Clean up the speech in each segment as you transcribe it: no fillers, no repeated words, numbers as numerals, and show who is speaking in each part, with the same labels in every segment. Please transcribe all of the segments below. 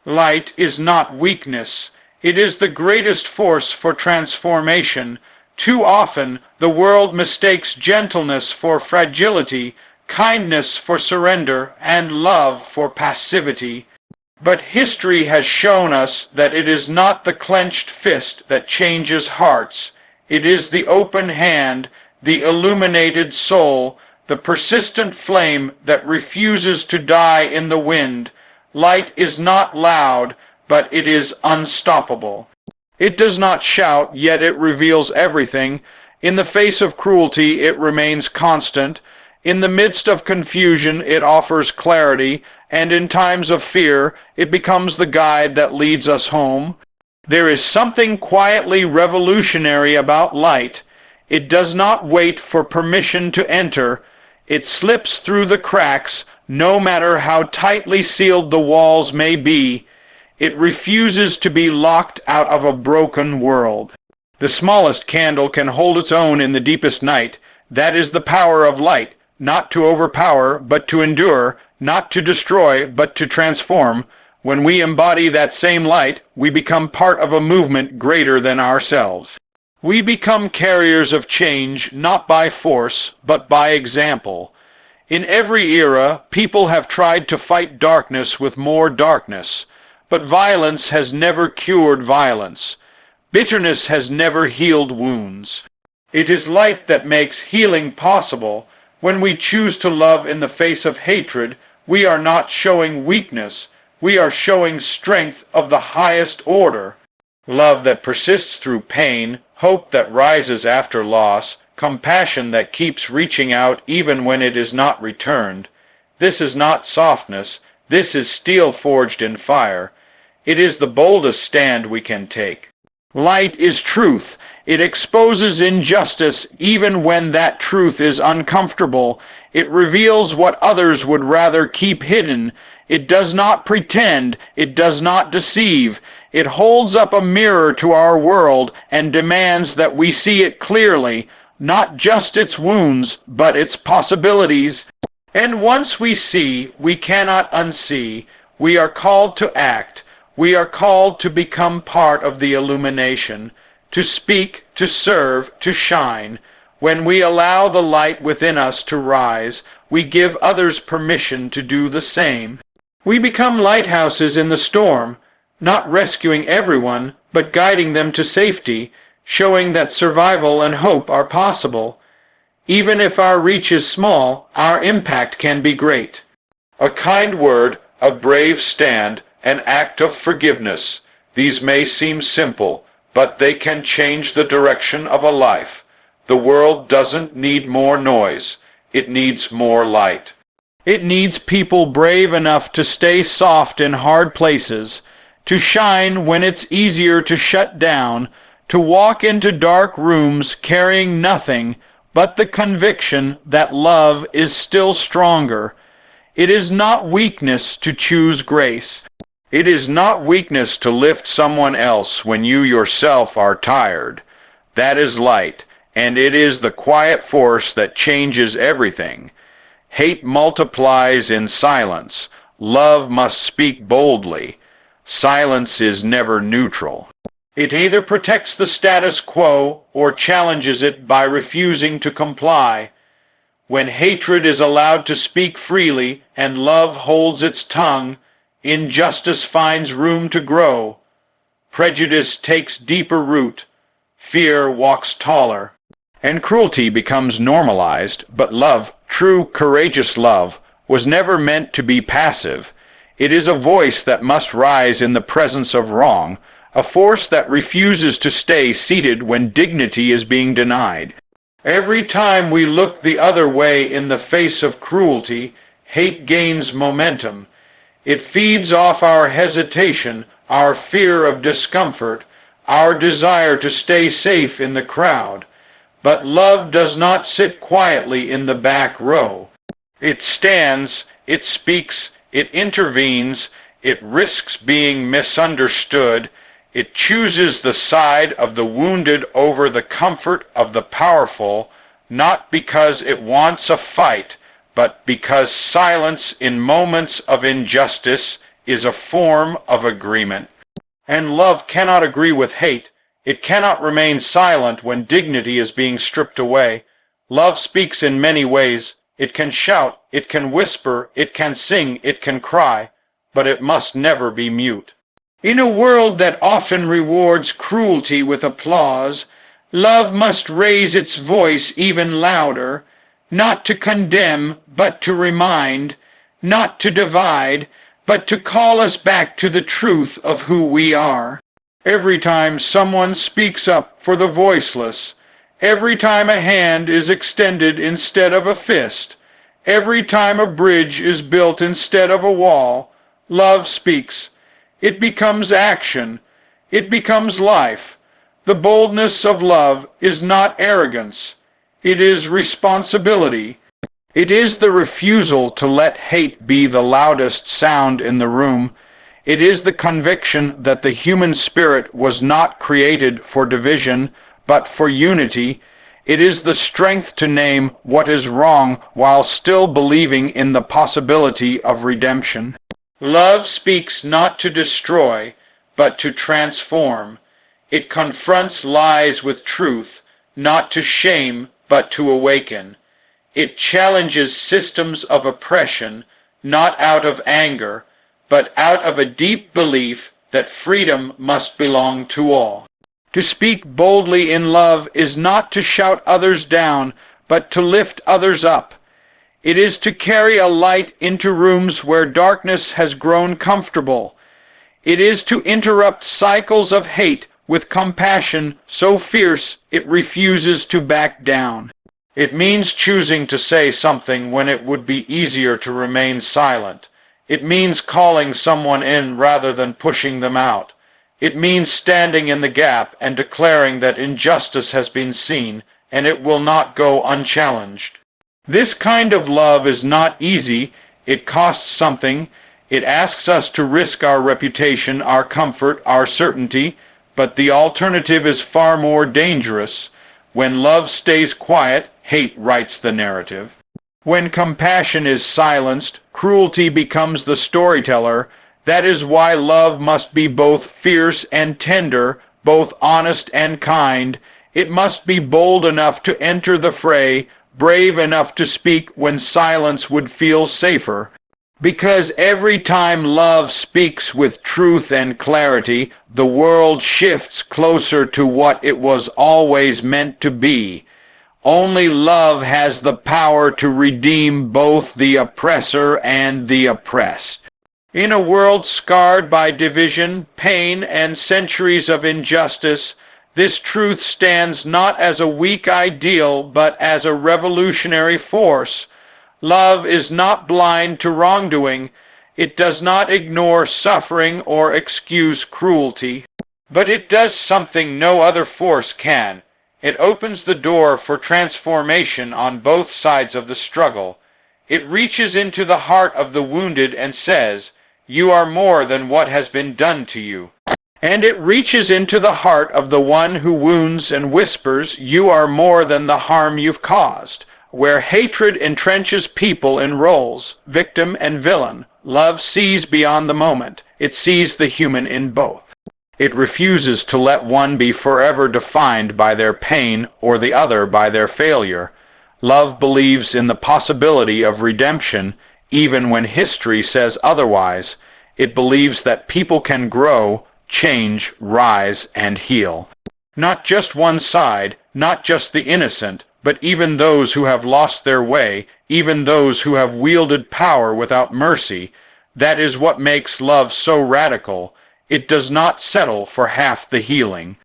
Speaker 1: Light is not weakness. It is the greatest force for transformation. Too often, the world mistakes gentleness for fragility, kindness for surrender, and love for passivity. But history has shown us that it is not the clenched fist that changes hearts. It is the open hand, the illuminated soul, the persistent flame that refuses to die in the wind. Light is not loud, but it is unstoppable. It does not shout, yet it reveals everything. In the face of cruelty, it remains constant. In the midst of confusion, it offers clarity, and in times of fear, it becomes the guide that leads us home. There is something quietly revolutionary about light. It does not wait for permission to enter. It slips through the cracks, no matter how tightly sealed the walls may be. It refuses to be locked out of a broken world. The smallest candle can hold its own in the deepest night. That is the power of light, not to overpower, but to endure, not to destroy, but to transform. When we embody that same light, we become part of a movement greater than ourselves. We become carriers of change, not by force, but by example. In every era, people have tried to fight darkness with more darkness, but violence has never cured violence. Bitterness has never healed wounds. It is light that makes healing possible. When we choose to love in the face of hatred, we are not showing weakness. We are showing strength of the highest order. Love that persists through pain, hope that rises after loss, compassion that keeps reaching out even when it is not returned. This is not softness. This is steel forged in fire. It is the boldest stand we can take. Light is truth. It exposes injustice even when that truth is uncomfortable. It reveals what others would rather keep hidden. It does not pretend. It does not deceive. It holds up a mirror to our world and demands that we see it clearly, not just its wounds, but its possibilities. And once we see, we cannot unsee. We are called to act. We are called to become part of the illumination, to speak, to serve, to shine. When we allow the light within us to rise, we give others permission to do the same. We become lighthouses in the storm, not rescuing everyone, but guiding them to safety, showing that survival and hope are possible. Even if our reach is small, our impact can be great. A kind word, a brave stand, an act of forgiveness. These may seem simple, but they can change the direction of a life. The world doesn't need more noise. It needs more light. It needs people brave enough to stay soft in hard places, to shine when it's easier to shut down, to walk into dark rooms carrying nothing but the conviction that love is still stronger. It is not weakness to choose grace. It is not weakness to lift someone else when you yourself are tired. That is light, and it is the quiet force that changes everything. Hate multiplies in silence. Love must speak boldly. Silence is never neutral. It either protects the status quo or challenges it by refusing to comply. When hatred is allowed to speak freely and love holds its tongue, injustice finds room to grow. Prejudice takes deeper root. Fear walks taller. And cruelty becomes normalized, but love, true courageous love, was never meant to be passive. It is a voice that must rise in the presence of wrong, a force that refuses to stay seated when dignity is being denied. Every time we look the other way in the face of cruelty, hate gains momentum. It feeds off our hesitation, our fear of discomfort, our desire to stay safe in the crowd. But love does not sit quietly in the back row. It stands, it speaks, it intervenes, it risks being misunderstood. It chooses the side of the wounded over the comfort of the powerful, not because it wants a fight, but because silence in moments of injustice is a form of agreement. And love cannot agree with hate. It cannot remain silent when dignity is being stripped away. Love speaks in many ways. It can shout, it can whisper, it can sing, it can cry, but it must never be mute. In a world that often rewards cruelty with applause, love must raise its voice even louder, not to condemn, but to remind, not to divide, but to call us back to the truth of who we are. Every time someone speaks up for the voiceless, every time a hand is extended instead of a fist, every time a bridge is built instead of a wall, love speaks. It becomes action. It becomes life. The boldness of love is not arrogance. It is responsibility. It is the refusal to let hate be the loudest sound in the room. It is the conviction that the human spirit was not created for division, but for unity. It is the strength to name what is wrong while still believing in the possibility of redemption. Love speaks not to destroy, but to transform. It confronts lies with truth, not to shame, but to awaken. It challenges systems of oppression, not out of anger, but out of a deep belief that freedom must belong to all. To speak boldly in love is not to shout others down, but to lift others up. It is to carry a light into rooms where darkness has grown comfortable. It is to interrupt cycles of hate with compassion so fierce it refuses to back down. It means choosing to say something when it would be easier to remain silent. It means calling someone in rather than pushing them out. It means standing in the gap and declaring that injustice has been seen and it will not go unchallenged. This kind of love is not easy. It costs something. It asks us to risk our reputation, our comfort, our certainty, but the alternative is far more dangerous. When love stays quiet, hate writes the narrative. When compassion is silenced, cruelty becomes the storyteller. That is why love must be both fierce and tender, both honest and kind. It must be bold enough to enter the fray, brave enough to speak when silence would feel safer. Because every time love speaks with truth and clarity, the world shifts closer to what it was always meant to be. Only love has the power to redeem both the oppressor and the oppressed. In a world scarred by division, pain, and centuries of injustice, this truth stands not as a weak ideal, but as a revolutionary force. Love is not blind to wrongdoing. It does not ignore suffering or excuse cruelty. But it does something no other force can. It opens the door for transformation on both sides of the struggle. It reaches into the heart of the wounded and says, "You are more than what has been done to you." And it reaches into the heart of the one who wounds and whispers, "You are more than the harm you've caused." Where hatred entrenches people in roles, victim and villain, love sees beyond the moment. It sees the human in both. It refuses to let one be forever defined by their pain or the other by their failure. Love believes in the possibility of redemption even when history says otherwise. It believes that people can grow, change, rise, and heal. Not just one side, not just the innocent, but even those who have lost their way, even those who have wielded power without mercy. That is what makes love so radical. It does not settle for half the healing.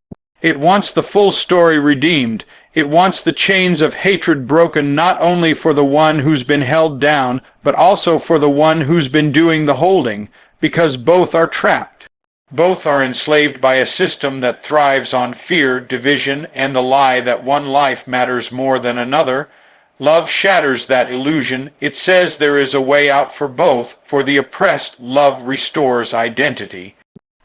Speaker 1: It wants the full story redeemed. It wants the chains of hatred broken not only for the one who's been held down, but also for the one who's been doing the holding, because both are trapped. Both are enslaved by a system that thrives on fear, division, and the lie that one life matters more than another. Love shatters that illusion. It says there is a way out for both. For the oppressed, love restores identity.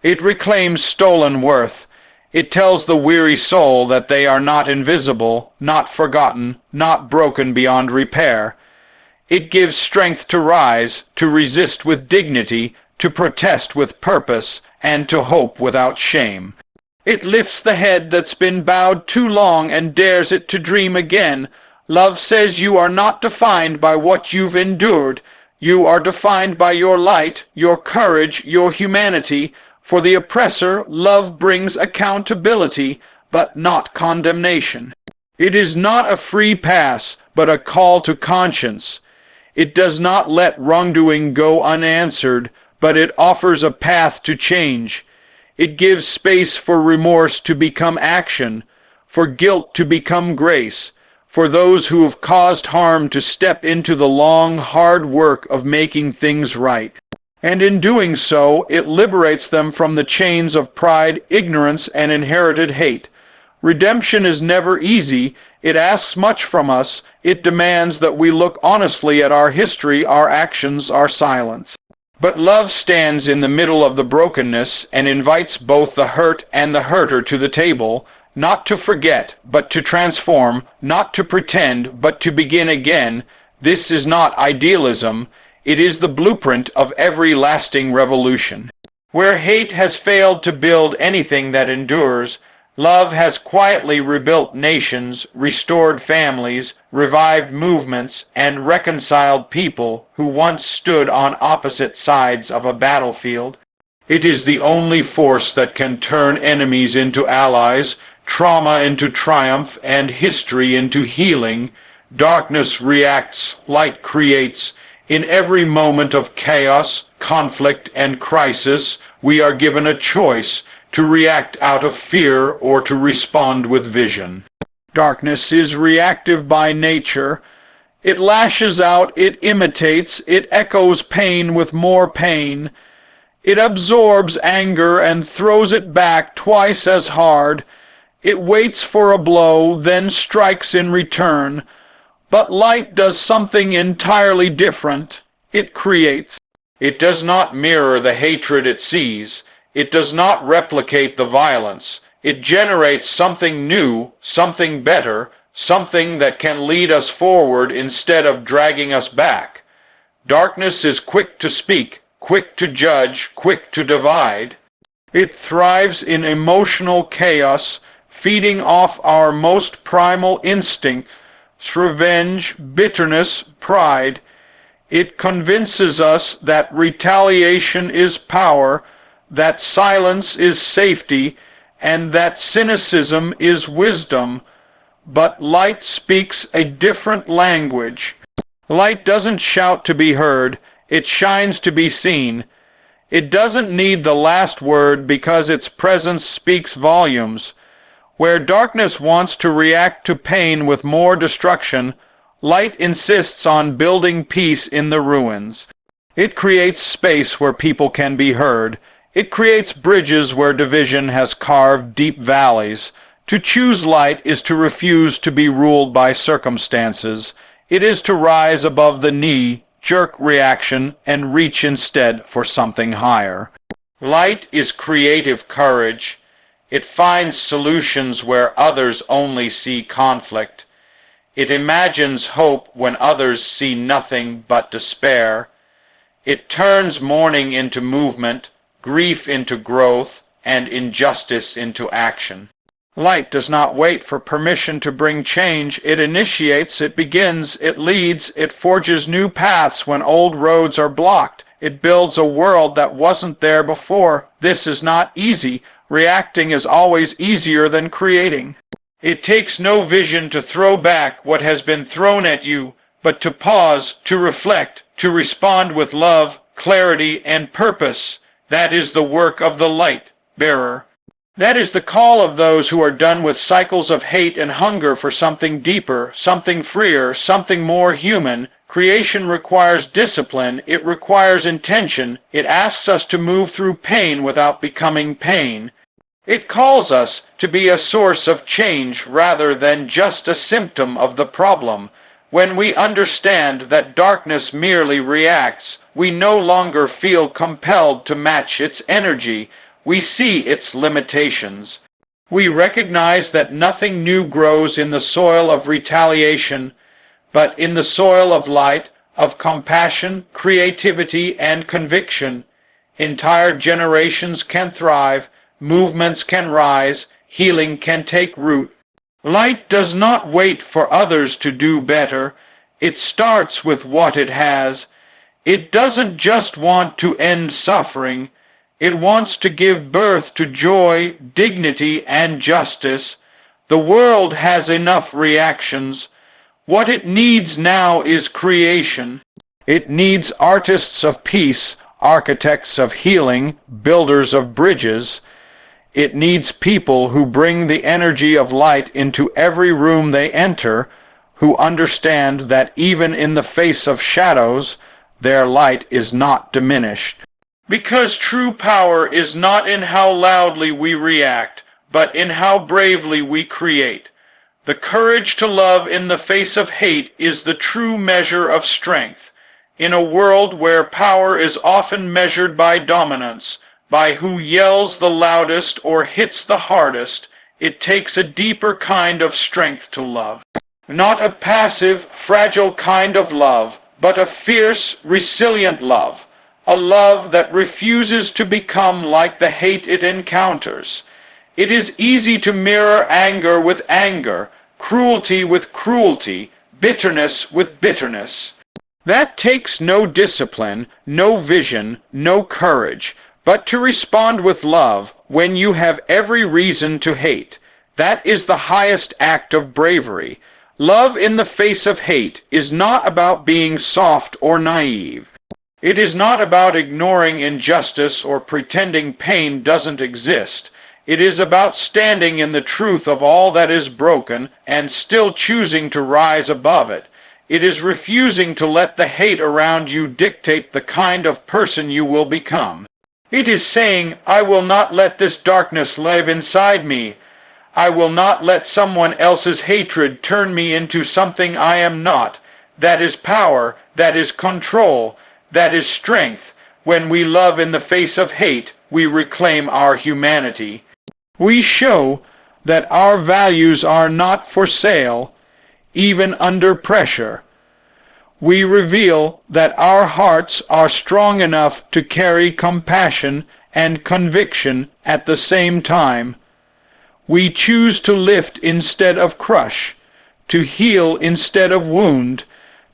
Speaker 1: It reclaims stolen worth. It tells the weary soul that they are not invisible, not forgotten, not broken beyond repair. It gives strength to rise, to resist with dignity, to protest with purpose, and to hope without shame. It lifts the head that's been bowed too long and dares it to dream again. Love says you are not defined by what you've endured. You are defined by your light, your courage, your humanity. For the oppressor, love brings accountability, but not condemnation. It is not a free pass, but a call to conscience. It does not let wrongdoing go unanswered, but it offers a path to change. It gives space for remorse to become action, for guilt to become grace, for those who have caused harm to step into the long, hard work of making things right. And in doing so, it liberates them from the chains of pride, ignorance, and inherited hate. Redemption is never easy. It asks much from us. It demands that we look honestly at our history, our actions, our silence. But love stands in the middle of the brokenness and invites both the hurt and the hurter to the table, not to forget, but to transform, not to pretend, but to begin again. This is not idealism. It is the blueprint of every lasting revolution. Where hate has failed to build anything that endures, love has quietly rebuilt nations, restored families, revived movements, and reconciled people who once stood on opposite sides of a battlefield. It is the only force that can turn enemies into allies, trauma into triumph, and history into healing. Darkness reacts, light creates. In every moment of chaos, conflict, and crisis, we are given a choice to react out of fear or to respond with vision. Darkness is reactive by nature. It lashes out, it imitates, it echoes pain with more pain. It absorbs anger and throws it back twice as hard. It waits for a blow, then strikes in return. But light does something entirely different. It creates. It does not mirror the hatred it sees. It does not replicate the violence. It generates something new, something better, something that can lead us forward instead of dragging us back. Darkness is quick to speak, quick to judge, quick to divide. It thrives in emotional chaos, feeding off our most primal instincts, revenge, bitterness, pride. It convinces us that retaliation is power, that silence is safety, and that cynicism is wisdom. But light speaks a different language. Light doesn't shout to be heard, it shines to be seen. It doesn't need the last word because its presence speaks volumes. Where darkness wants to react to pain with more destruction, light insists on building peace in the ruins. It creates space where people can be heard. It creates bridges where division has carved deep valleys. To choose light is to refuse to be ruled by circumstances. It is to rise above the knee-jerk reaction and reach instead for something higher. Light is creative courage. It finds solutions where others only see conflict. It imagines hope when others see nothing but despair. It turns mourning into movement, grief into growth, and injustice into action. Light does not wait for permission to bring change. It initiates, it begins, it leads, it forges new paths when old roads are blocked. It builds a world that wasn't there before. This is not easy. Reacting is always easier than creating. It takes no vision to throw back what has been thrown at you, but to pause, to reflect, to respond with love, clarity, and purpose. That is the work of the light bearer. That is the call of those who are done with cycles of hate and hunger for something deeper, something freer, something more human. Creation requires discipline. It requires intention. It asks us to move through pain without becoming pain. It calls us to be a source of change rather than just a symptom of the problem. When we understand that darkness merely reacts, we no longer feel compelled to match its energy. We see its limitations. We recognize that nothing new grows in the soil of retaliation, but in the soil of light, of compassion, creativity, and conviction. Entire generations can thrive, movements can rise, healing can take root. Light does not wait for others to do better. It starts with what it has. It doesn't just want to end suffering. It wants to give birth to joy, dignity, and justice. The world has enough reactions. What it needs now is creation. It needs artists of peace, architects of healing, builders of bridges. It needs people who bring the energy of light into every room they enter, who understand that even in the face of shadows, their light is not diminished. Because true power is not in how loudly we react, but in how bravely we create. The courage to love in the face of hate is the true measure of strength. In a world where power is often measured by dominance, by who yells the loudest or hits the hardest, it takes a deeper kind of strength to love. Not a passive, fragile kind of love, but a fierce, resilient love. A love that refuses to become like the hate it encounters. It is easy to mirror anger with anger, cruelty with cruelty, bitterness with bitterness. That takes no discipline, no vision, no courage, but to respond with love when you have every reason to hate. That is the highest act of bravery. Love in the face of hate is not about being soft or naive. It is not about ignoring injustice or pretending pain doesn't exist. It is about standing in the truth of all that is broken and still choosing to rise above it. It is refusing to let the hate around you dictate the kind of person you will become. It is saying, I will not let this darkness live inside me. I will not let someone else's hatred turn me into something I am not. That is power, that is control, that is strength. When we love in the face of hate, we reclaim our humanity. We show that our values are not for sale, even under pressure. We reveal that our hearts are strong enough to carry compassion and conviction at the same time. We choose to lift instead of crush, to heal instead of wound,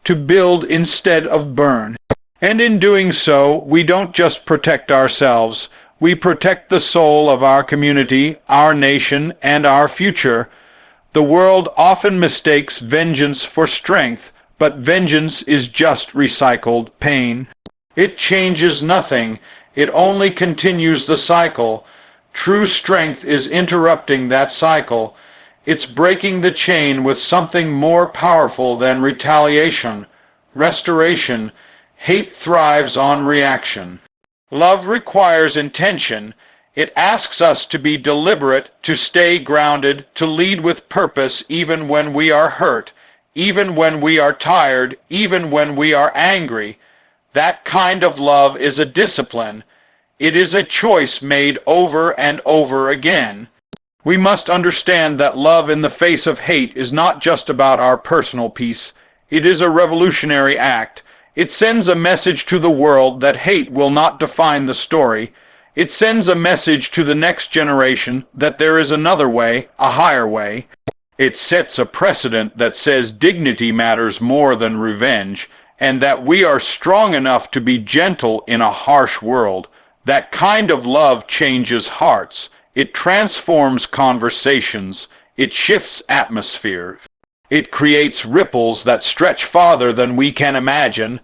Speaker 1: to build instead of burn. And in doing so, we don't just protect ourselves. We protect the soul of our community, our nation, and our future. The world often mistakes vengeance for strength, but vengeance is just recycled pain. It changes nothing. It only continues the cycle. True strength is interrupting that cycle. It's breaking the chain with something more powerful than retaliation, restoration. Hate thrives on reaction. Love requires intention. It asks us to be deliberate, to stay grounded, to lead with purpose even when we are hurt, even when we are tired, even when we are angry. That kind of love is a discipline. It is a choice made over and over again. We must understand that love in the face of hate is not just about our personal peace. It is a revolutionary act. It sends a message to the world that hate will not define the story. It sends a message to the next generation that there is another way, a higher way. It sets a precedent that says dignity matters more than revenge, and that we are strong enough to be gentle in a harsh world. That kind of love changes hearts. It transforms conversations. It shifts atmospheres. It creates ripples that stretch farther than we can imagine.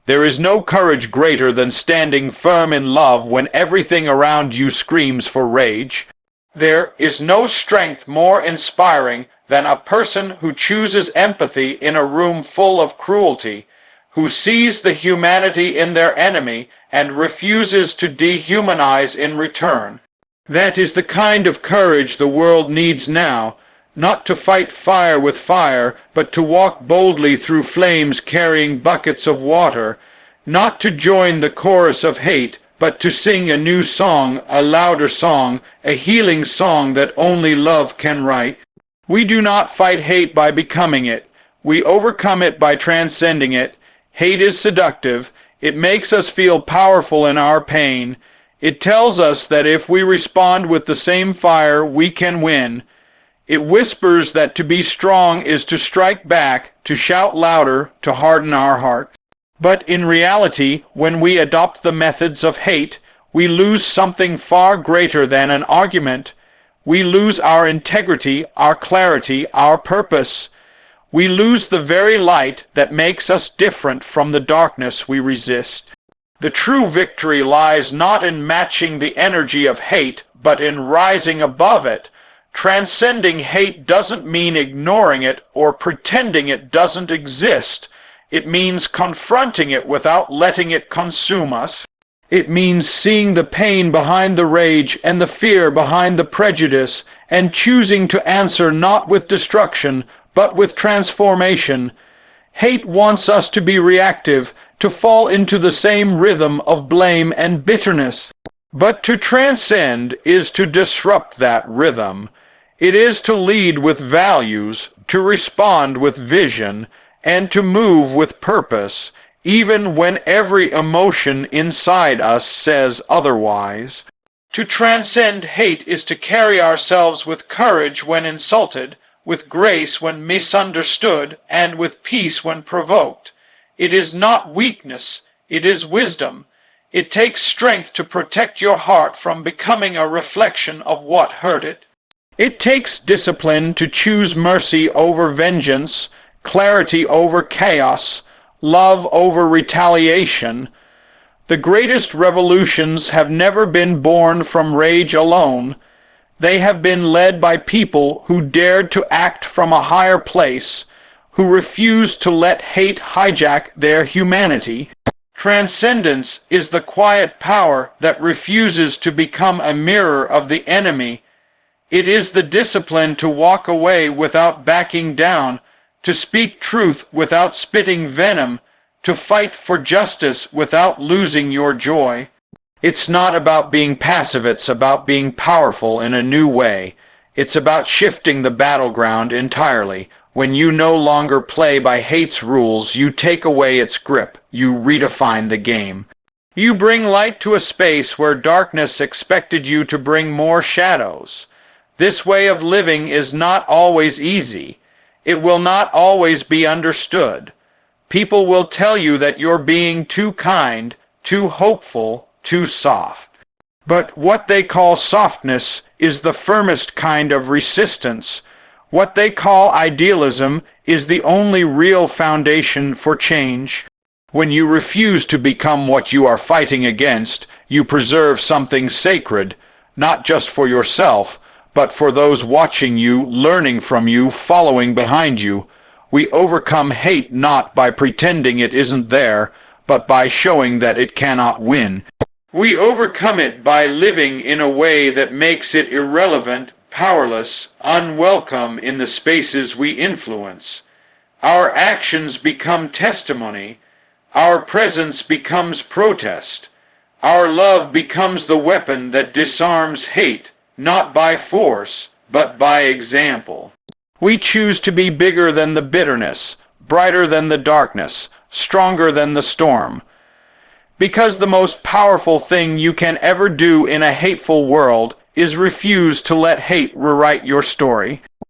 Speaker 1: There is no courage greater than standing firm in love when everything around you screams for rage. There is no strength more inspiring than a person who chooses empathy in a room full of cruelty, who sees the humanity in their enemy and refuses to dehumanize in return. That is the kind of courage the world needs now. Not to fight fire with fire, but to walk boldly through flames carrying buckets of water. Not to join the chorus of hate, but to sing a new song, a louder song, a healing song that only love can write. We do not fight hate by becoming it. We overcome it by transcending it. Hate is seductive. It makes us feel powerful in our pain. It tells us that if we respond with the same fire, we can win. It whispers that to be strong is to strike back, to shout louder, to harden our hearts. But in reality, when we adopt the methods of hate, we lose something far greater than an argument. We lose our integrity, our clarity, our purpose. We lose the very light that makes us different from the darkness we resist. The true victory lies not in matching the energy of hate, but in rising above it. Transcending hate doesn't mean ignoring it or pretending it doesn't exist. It means confronting it without letting it consume us. It means seeing the pain behind the rage and the fear behind the prejudice, and choosing to answer not with destruction, but with transformation. Hate wants us to be reactive, to fall into the same rhythm of blame and bitterness. But to transcend is to disrupt that rhythm. It is to lead with values, to respond with vision, and to move with purpose, even when every emotion inside us says otherwise. To transcend hate is to carry ourselves with courage when insulted, with grace when misunderstood, and with peace when provoked. It is not weakness, it is wisdom. It takes strength to protect your heart from becoming a reflection of what hurt it. It takes discipline to choose mercy over vengeance, clarity over chaos, love over retaliation. The greatest revolutions have never been born from rage alone. They have been led by people who dared to act from a higher place, who refused to let hate hijack their humanity. Transcendence is the quiet power that refuses to become a mirror of the enemy. It is the discipline to walk away without backing down, to speak truth without spitting venom, to fight for justice without losing your joy. It's not about being passive, it's about being powerful in a new way. It's about shifting the battleground entirely. When you no longer play by hate's rules, you take away its grip, you redefine the game. You bring light to a space where darkness expected you to bring more shadows. This way of living is not always easy. It will not always be understood. People will tell you that you're being too kind, too hopeful, too soft. But what they call softness is the firmest kind of resistance. What they call idealism is the only real foundation for change. When you refuse to become what you are fighting against, you preserve something sacred, not just for yourself, but for those watching you, learning from you, following behind you. We overcome hate not by pretending it isn't there, but by showing that it cannot win. We overcome it by living in a way that makes it irrelevant, powerless, unwelcome in the spaces we influence. Our actions become testimony. Our presence becomes protest. Our love becomes the weapon that disarms hate, not by force, but by example. We choose to be bigger than the bitterness, brighter than the darkness, stronger than the storm. Because the most powerful thing you can ever do in a hateful world is refuse to let hate rewrite your story.